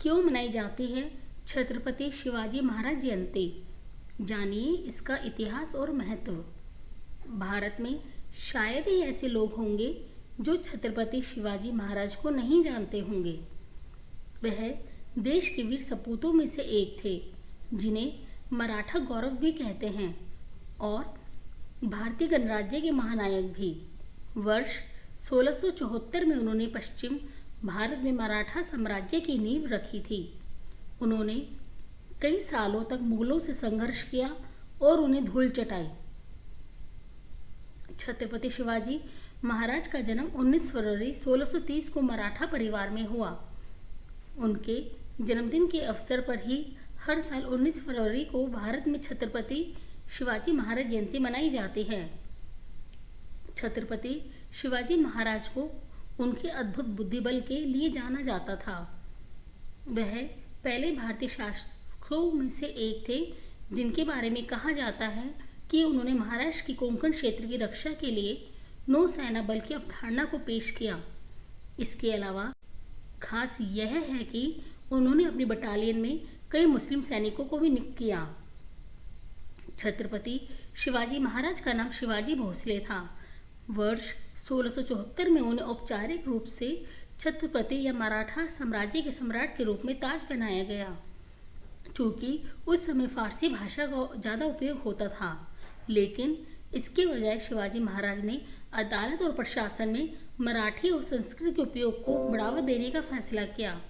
क्यों मनाई जाती है छत्रपति शिवाजी महाराज जयंती? जानिए इसका इतिहास और महत्व। भारत में शायद ही ऐसे लोग होंगे जो छत्रपति शिवाजी महाराज को नहीं जानते होंगे। वह देश के वीर सपूतों में से एक थे, जिन्हें मराठा गौरव भी कहते हैं और भारतीय गणराज्य के महानायक भी। वर्ष 1674 में उन्होंने पश्चिम भारत में मराठा साम्राज्य की नींव रखी थी। उन्होंने कई सालों तक मुगलों से संघर्ष किया और उन्हें धूल चटाई। छत्रपति शिवाजी महाराज का जन्म 19 फरवरी 1630 को मराठा परिवार में हुआ। उनके जन्मदिन के अवसर पर ही हर साल 19 फरवरी को भारत में छत्रपति शिवाजी महाराज जयंती मनाई जाती है। छत्रपति शिवाजी महाराज को उनके अद्भुत बुद्धिबल के लिए जाना जाता था। वह पहले भारतीय शासकों में से एक थे जिनके बारे में कहा जाता है कि उन्होंने महाराष्ट्र की कोंकण क्षेत्र की रक्षा के लिए नौसेना बल की अवधारणा को पेश किया। इसके अलावा खास यह है कि उन्होंने अपनी बटालियन में कई मुस्लिम सैनिकों को भी नियुक्त किया। छत्रपति शिवाजी महाराज का नाम शिवाजी भोसले था। वर्ष 1674 में उन्हें औपचारिक रूप से छत्रपति या मराठा साम्राज्य के सम्राट के रूप में ताज पहनाया गया। चूँकि उस समय फारसी भाषा का ज़्यादा उपयोग होता था, लेकिन इसके बजाय शिवाजी महाराज ने अदालत और प्रशासन में मराठी और संस्कृत के उपयोग को बढ़ावा देने का फैसला किया।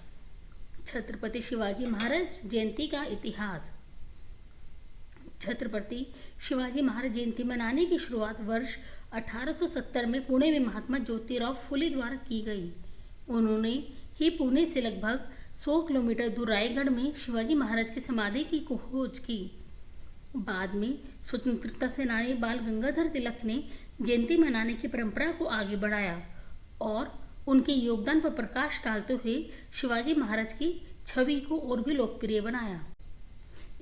छत्रपति शिवाजी महाराज जयंती का इतिहास। छत्रपति शिवाजी महाराज जयंती मनाने की शुरुआत वर्ष 1870 में पुणे में महात्मा ज्योतिराव फुले द्वारा की गई। उन्होंने ही पुणे से लगभग 100 किलोमीटर दूर रायगढ़ में शिवाजी महाराज की समाधि की खोज की। बाद में स्वतंत्रता सेनानी बाल गंगाधर तिलक ने जयंती मनाने की परंपरा को आगे बढ़ाया और उनके योगदान पर प्रकाश डालते हुए शिवाजी महाराज की छवि को और भी लोकप्रिय बनाया।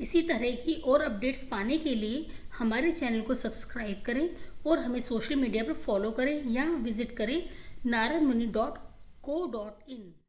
इसी तरह की और अपडेट्स पाने के लिए हमारे चैनल को सब्सक्राइब करें और हमें सोशल मीडिया पर फॉलो करें या विजिट करें naradmuni.co.in।